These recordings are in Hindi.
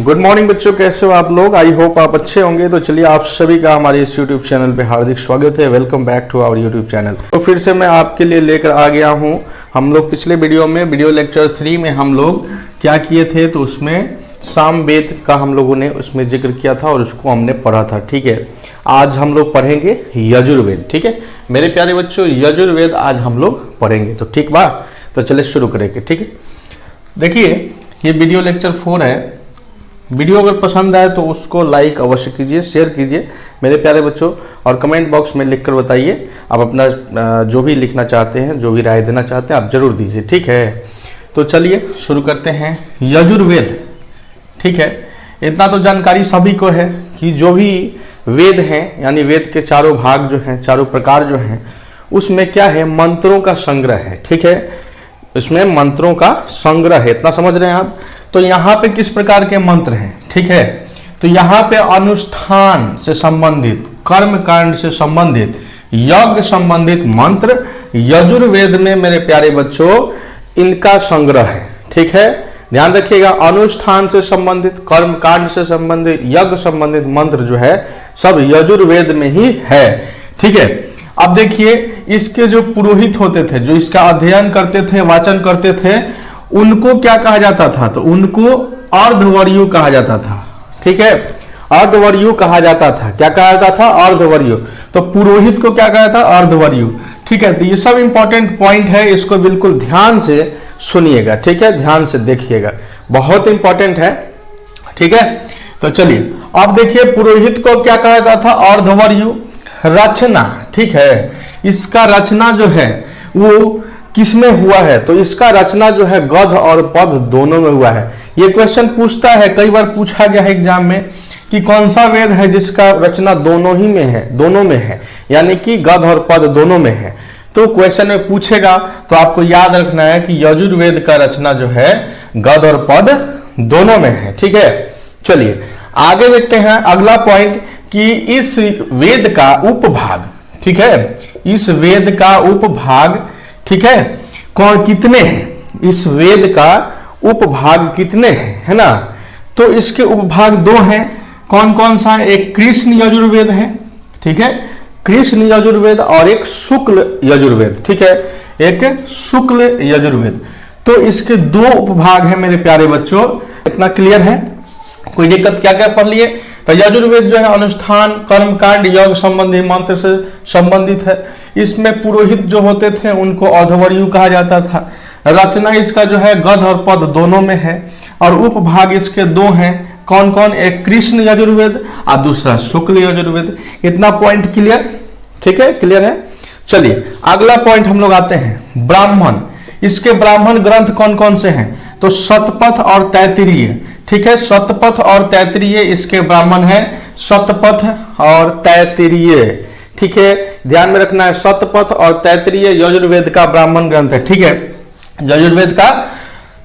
गुड मॉर्निंग बच्चों, कैसे हो आप लोग। आई होप आप अच्छे होंगे। तो चलिए आप सभी का हमारे इस यूट्यूब चैनल पे हार्दिक स्वागत है। Welcome back to our YouTube channel. तो फिर से मैं आपके लिए लेकर आ गया हूं। हम लोग पिछले वीडियो में वीडियो लेक्चर 3 में हम लोग क्या किए थे, तो उसमें सामवेद का हम लोगों ने उसमें जिक्र किया था और उसको हमने पढ़ा था। ठीक है, आज हम लोग पढ़ेंगे यजुर्वेद। ठीक है मेरे प्यारे बच्चों, यजुर्वेद आज हम लोग पढ़ेंगे। तो ठीक बा, तो चलिए शुरू करेंगे। ठीक है, देखिए ये वीडियो लेक्चर 4 है। वीडियो अगर पसंद आए तो उसको लाइक अवश्य कीजिए, शेयर कीजिए मेरे प्यारे बच्चों, और कमेंट बॉक्स में लिखकर बताइए आप अपना जो भी लिखना चाहते हैं, जो भी राय देना चाहते हैं आप जरूर दीजिए। ठीक है, तो चलिए शुरू करते हैं यजुर्वेद। ठीक है, इतना तो जानकारी सभी को है कि जो भी वेद हैं, यानी वेद के चारों भाग जो हैं, चारों प्रकार जो हैं, उसमें क्या है, मंत्रों का संग्रह है। ठीक है, इसमें मंत्रों का संग्रह है, इतना समझ रहे हैं आप। तो यहाँ पे किस प्रकार के मंत्र हैं, ठीक है, तो यहाँ पे अनुष्ठान से संबंधित, कर्म कांड से संबंधित, यज्ञ संबंधित मंत्र यजुर्वेद में मेरे प्यारे बच्चों इनका संग्रह है। ठीक है, ध्यान रखिएगा, अनुष्ठान से संबंधित, कर्म कांड से संबंधित, यज्ञ संबंधित मंत्र जो है सब यजुर्वेद में ही है। ठीक है, अब देखिए इसके जो पुरोहित होते थे, जो इसका अध्ययन करते थे, वाचन करते थे, उनको क्या कहा जाता था, तो उनको अर्धवर्यु कहा जाता था। ठीक है, अर्धवर्यु कहा जाता था। क्या कहा जाता था, अर्धवर्यु। तो पुरोहित को क्या कहा था, अर्धवर्यु। ठीक है, तो ये सब इंपॉर्टेंट पॉइंट है, इसको बिल्कुल ध्यान से सुनिएगा। ठीक है, ध्यान से देखिएगा, बहुत इंपॉर्टेंट है। ठीक है, तो चलिए अब देखिए पुरोहित को क्या कहा जाता था, अर्धवर्यु। रचना, ठीक है, इसका रचना जो है वो किसमें हुआ है, तो इसका रचना जो है गद्य और पद दोनों में हुआ है। ये क्वेश्चन पूछता है, कई बार पूछा गया है एग्जाम में कि कौन सा वेद है जिसका रचना दोनों ही में है, दोनों में है, यानी कि गद्य और पद दोनों में है। तो क्वेश्चन में पूछेगा तो आपको याद रखना है कि यजुर्वेद का रचना जो है गद्य और पद दोनों में है। ठीक है, चलिए आगे देखते हैं अगला पॉइंट कि इस वेद का उपभाग, ठीक है, इस वेद का उपभाग, ठीक है, कौन कितने हैं, इस वेद का उपभाग कितने हैं, है ना। तो इसके उपभाग 2 हैं। कौन कौन सा, एक कृष्ण यजुर्वेद है, ठीक है, कृष्ण यजुर्वेद, और एक शुक्ल यजुर्वेद। ठीक है, एक शुक्ल यजुर्वेद। तो इसके 2 उपभाग हैं मेरे प्यारे बच्चों। इतना क्लियर है, कोई दिक्कत, क्या क्या पढ़ लिए। तो यजुर्वेद जो है अनुष्ठान, कर्म कांड, यज्ञ संबंधी मंत्र से संबंधित है। इसमें पुरोहित जो होते थे उनको अर्धवर्यु कहा जाता था। रचना इसका जो है गद्य और पद दोनों में है, और उपभाग इसके 2 हैं। कौन कौन, एक कृष्ण यजुर्वेद और दूसरा शुक्ल यजुर्वेद। इतना पॉइंट क्लियर, ठीक है, क्लियर है। चलिए अगला पॉइंट हम लोग आते हैं, ब्राह्मण। इसके ब्राह्मण ग्रंथ कौन कौन से हैं, तो शतपथ और तैत्तिरीय। ठीक है, शतपथ और तैत्तिरीय इसके ब्राह्मण है, शतपथ और तैत्तिरीय। ठीक है, ध्यान में रखना है, शतपथ और तैत्तिरीय यजुर्वेद का ब्राह्मण ग्रंथ है। ठीक है, यजुर्वेद का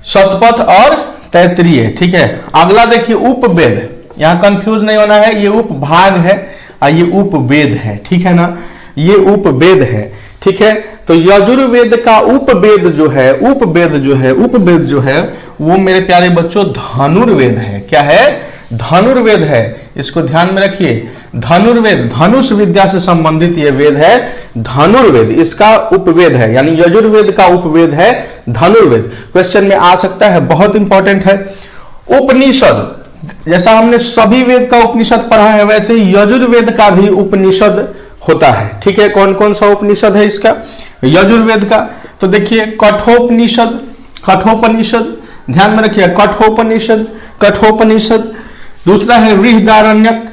शतपथ और तैत्तिरीय। ठीक है, अगला देखिए उपवेद। यहां कंफ्यूज नहीं होना है, ये उपभाग है और ये उपवेद है। ठीक है ना, ये उपवेद है। ठीक है, तो यजुर्वेद का उपवेद जो है, उपवेद जो है वो मेरे प्यारे बच्चों धनुर्वेद है। क्या है, धनुर्वेद है। इसको ध्यान में रखिए, धनुर्वेद, धनुष विद्या से संबंधित ये वेद है, धनुर्वेद इसका उपवेद है, यानी यजुर्वेद का उपवेद है धनुर्वेद। क्वेश्चन में आ सकता है, बहुत इंपॉर्टेंट है। उपनिषद, जैसा हमने सभी वेद का उपनिषद पढ़ा है, वैसे ही यजुर्वेद का भी उपनिषद होता है। ठीक है, कौन कौन सा उपनिषद है इसका, यजुर्वेद का। तो देखिए कठोपनिषद, कठोपनिषद, ध्यान में रखिए, कठोपनिषद, कठोपनिषद। दूसरा है बृहदारण्यक,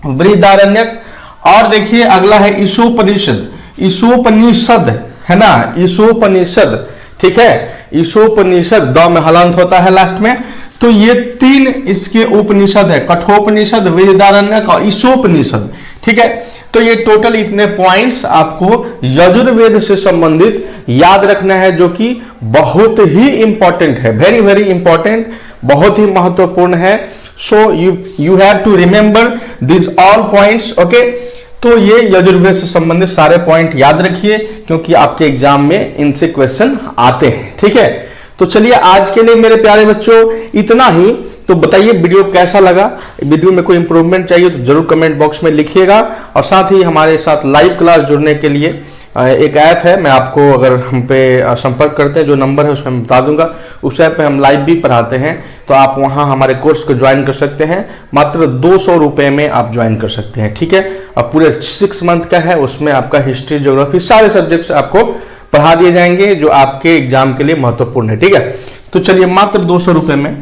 बृहदारण्यक। और देखिए अगला है ईशोपनिषद, ईशोपनिषद, है ना, ईशोपनिषद। ठीक है, ईशोपनिषद, द में हलंत होता है लास्ट में। तो ये 3 इसके उपनिषद है, कठोपनिषद, बृहदारण्यक और ईशोपनिषद। ठीक है, तो ये टोटल इतने पॉइंट्स आपको यजुर्वेद से संबंधित याद रखना है, जो कि बहुत ही इंपॉर्टेंट है, वेरी वेरी इंपॉर्टेंट, बहुत ही महत्वपूर्ण है। So you have to remember this all points. Okay, तो ये यजुर्वेद से संबंधित सारे पॉइंट याद रखिए, क्योंकि आपके एग्जाम में इनसे क्वेश्चन आते हैं। ठीक है, तो चलिए आज के लिए मेरे प्यारे बच्चों इतना ही। तो बताइए वीडियो कैसा लगा, वीडियो में कोई इंप्रूवमेंट चाहिए तो जरूर कमेंट बॉक्स में लिखिएगा। और साथ ही हमारे साथ लाइव क्लास जुड़ने के लिए एक ऐप है, मैं आपको अगर हम पे संपर्क करते हैं जो नंबर है उसमें मैं बता दूंगा, उस ऐप पे हम लाइव भी पढ़ाते हैं। तो आप वहां हमारे कोर्स को ज्वाइन कर सकते हैं, मात्र 200 रुपए में आप ज्वाइन कर सकते हैं, ठीक है। और पूरे 6 मंथ का है, उसमें आपका हिस्ट्री, ज्योग्राफी सारे सब्जेक्ट्स आपको पढ़ा दिए जाएंगे जो आपके एग्जाम के लिए महत्वपूर्ण है, ठीक है। तो चलिए मात्र 200 रुपए में।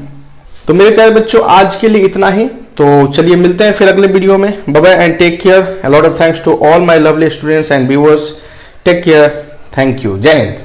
तो मेरे प्यारे बच्चों आज के लिए इतना ही। तो चलिए मिलते हैं फिर अगले वीडियो में। Bye bye and take care. A lot of thanks to all my lovely students and viewers. Take care. Thank you. जय हिंद।